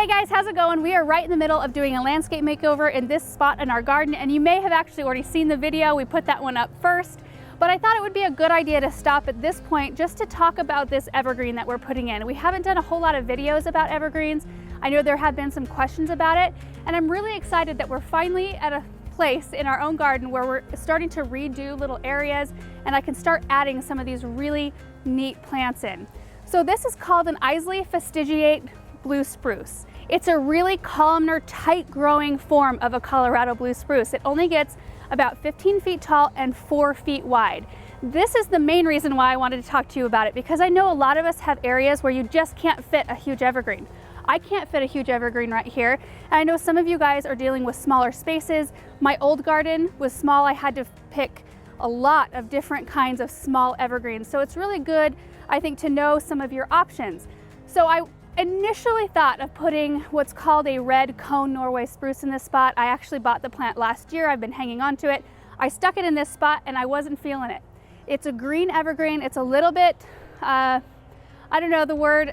Hey guys, how's it going? We are right in the middle of doing a landscape makeover in this spot in our garden, and you may have actually already seen the video. We put that one up first, but I thought it would be a good idea to stop at this point just to talk about this evergreen that we're putting in. We haven't done a whole lot of videos about evergreens. I know there have been some questions about it, and I'm really excited that we're finally at a place in our own garden where we're starting to redo little areas, and I can start adding some of these really neat plants in. So this is called an Iseli Fastigiate blue spruce. It's a really columnar, tight growing form of a Colorado blue spruce. It only gets about 15 feet tall and 4 feet wide. This is the main reason why I wanted to talk to you about it, because I know a lot of us have areas where you just can't fit a huge evergreen. I can't fit a huge evergreen right here, and I know some of you guys are dealing with smaller spaces. My old garden was small. I had to pick a lot of different kinds of small evergreens, so it's really good, I think, to know some of your options. So I initially thought of putting what's called a red cone Norway spruce in this spot. I actually bought the plant last year. I've been hanging on to it. I stuck it in this spot and I wasn't feeling it. It's a green evergreen. It's a little bit, I don't know the word,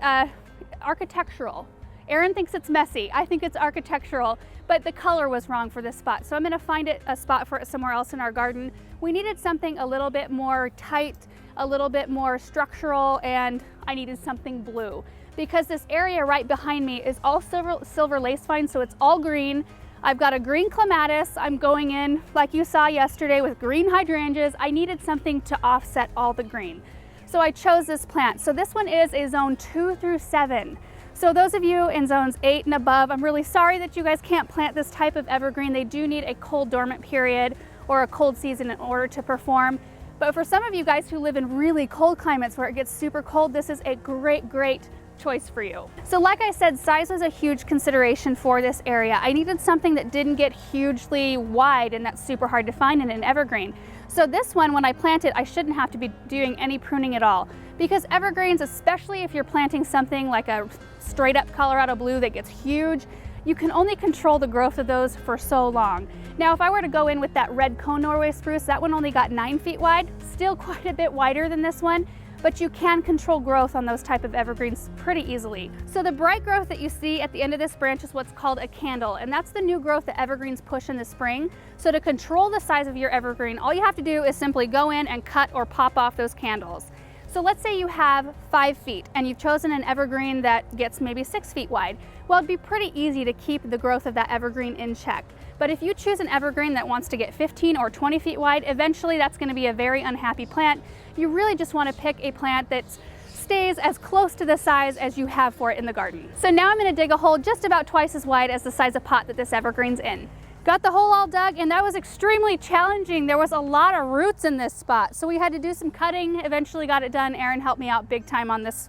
architectural. Aaron thinks it's messy. I think it's architectural, but the color was wrong for this spot. So I'm gonna find it a spot for it somewhere else in our garden. We needed something a little bit more tight, a little bit more structural, and I needed something blue, because this area right behind me is all silver lace vine, so it's all green. I've got a green clematis. I'm going in, like you saw yesterday, with green hydrangeas. I needed something to offset all the green. So I chose this plant. So this one is a zone 2 through 7. So those of you in zones 8 and above, I'm really sorry that you guys can't plant this type of evergreen. They do need a cold dormant period or a cold season in order to perform. But for some of you guys who live in really cold climates where it gets super cold, this is a great choice for you. So like I said, size was a huge consideration for this area. I needed something that didn't get hugely wide, and that's super hard to find in an evergreen. So this one, when I plant it, I shouldn't have to be doing any pruning at all, because evergreens, especially if you're planting something like a straight up Colorado blue that gets huge, you can only control the growth of those for so long. Now, if I were to go in with that red cone Norway spruce, that one only got 9 feet wide, still quite a bit wider than this one, but you can control growth on those type of evergreens pretty easily. So the bright growth that you see at the end of this branch is what's called a candle, and that's the new growth that evergreens push in the spring. So to control the size of your evergreen, all you have to do is simply go in and cut or pop off those candles. So let's say you have 5 feet and you've chosen an evergreen that gets maybe 6 feet wide. Well, it'd be pretty easy to keep the growth of that evergreen in check. But if you choose an evergreen that wants to get 15 or 20 feet wide, eventually that's going to be a very unhappy plant. You really just want to pick a plant that stays as close to the size as you have for it in the garden. So now I'm going to dig a hole just about twice as wide as the size of pot that this evergreen's in. Got the hole all dug, and that was extremely challenging. There was a lot of roots in this spot, so we had to do some cutting. Eventually got it done. Aaron helped me out big time on this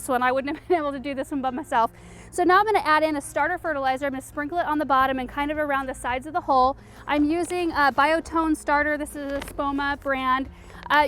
one. I wouldn't have been able to do this one by myself. So now I'm going to add in a starter fertilizer. I'm going to sprinkle it on the bottom and kind of around the sides of the hole. I'm using a Biotone starter. This is a Spoma brand.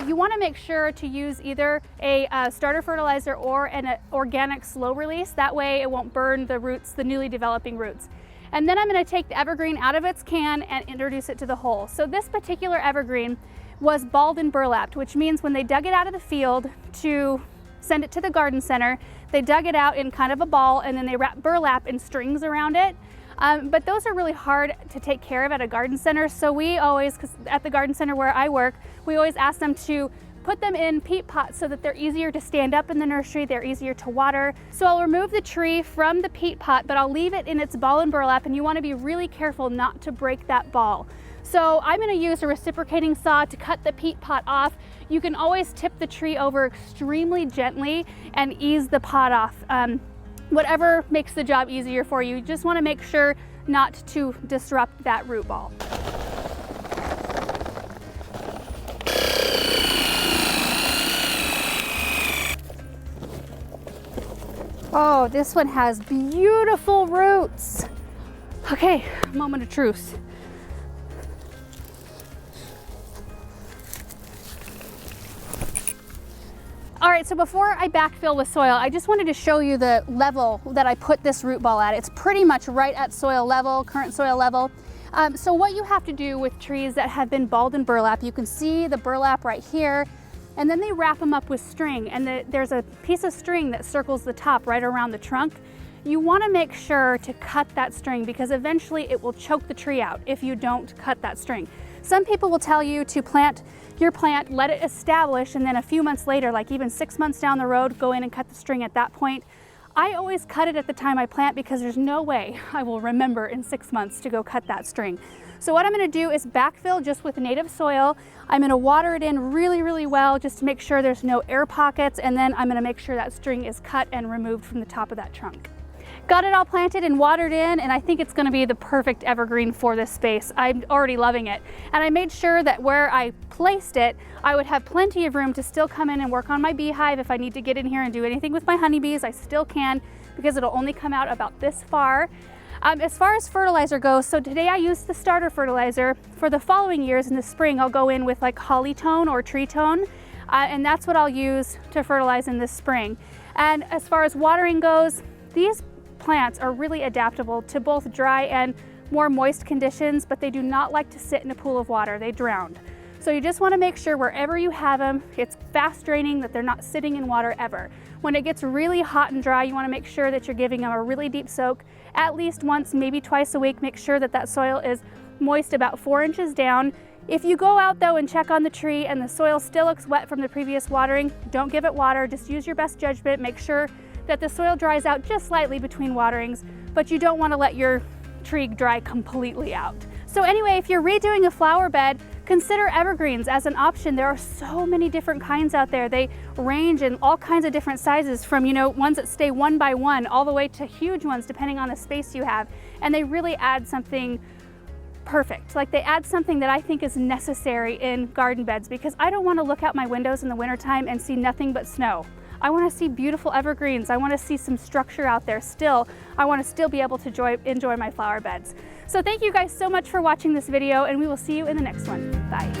You want to make sure to use either a starter fertilizer or an organic slow release. That way it won't burn the roots, the newly developing roots. And then I'm going to take the evergreen out of its can and introduce it to the hole. So this particular evergreen was balled and burlapped, which means when they dug it out of the field to send it to the garden center, they dug it out in kind of a ball, and then they wrap burlap in strings around it. But those are really hard to take care of at a garden center. So we always, because at the garden center where I work, we always ask them to put them in peat pots so that they're easier to stand up in the nursery, they're easier to water. So I'll remove the tree from the peat pot, but I'll leave it in its ball and burlap, and you want to be really careful not to break that ball. So I'm going to use a reciprocating saw to cut the peat pot off. You can always tip the tree over extremely gently and ease the pot off. Whatever makes the job easier for you. You just want to make sure not to disrupt that root ball. Oh, this one has beautiful roots. Okay, moment of truth. All right, so before I backfill with soil, I just wanted to show you the level that I put this root ball at. It's pretty much right at soil level, current soil level. So what you have to do with trees that have been balled and burlap, you can see the burlap right here, and then they wrap them up with string, and there's a piece of string that circles the top right around the trunk. you want to make sure to cut that string because eventually it will choke the tree out if you don't cut that string. Some people will tell you to plant your plant, let it establish, and then a few months later, like even 6 months down the road, go in and cut the string at that point. I always cut it at the time I plant because there's no way I will remember in 6 months to go cut that string. So what I'm going to do is backfill just with native soil. I'm going to water it in really, really well just to make sure there's no air pockets, and then I'm going to make sure that string is cut and removed from the top of that trunk. Got it all planted and watered in, and I think it's going to be the perfect evergreen for this space. I'm already loving it. And I made sure that where I placed it, I would have plenty of room to still come in and work on my beehive. If I need to get in here and do anything with my honeybees, I still can because it'll only come out about this far. As far as fertilizer goes, so today I used the starter fertilizer. For the following years in the spring, I'll go in with like holly tone or tree tone, and that's what I'll use to fertilize in this spring. And as far as watering goes, these plants are really adaptable to both dry and more moist conditions, but they do not like to sit in a pool of water. They drown. So you just want to make sure wherever you have them, it's fast draining, that they're not sitting in water ever. When it gets really hot and dry, you want to make sure that you're giving them a really deep soak at least once, maybe twice a week. Make sure that that soil is moist about 4 inches down. If you go out though and check on the tree and the soil still looks wet from the previous watering, don't give it water. Just use your best judgment. Make sure that the soil dries out just slightly between waterings, but you don't want to let your tree dry completely out. So anyway, if you're redoing a flower bed, consider evergreens as an option. There are so many different kinds out there. They range in all kinds of different sizes, from, you know, ones that stay 1 by 1 all the way to huge ones depending on the space you have. And they really add something perfect. Like, they add something that I think is necessary in garden beds, because I don't want to look out my windows in the wintertime and see nothing but snow. I want to see beautiful evergreens. I want to see some structure out there still. I want to still be able to enjoy my flower beds. So thank you guys so much for watching this video, and we will see you in the next one. Bye.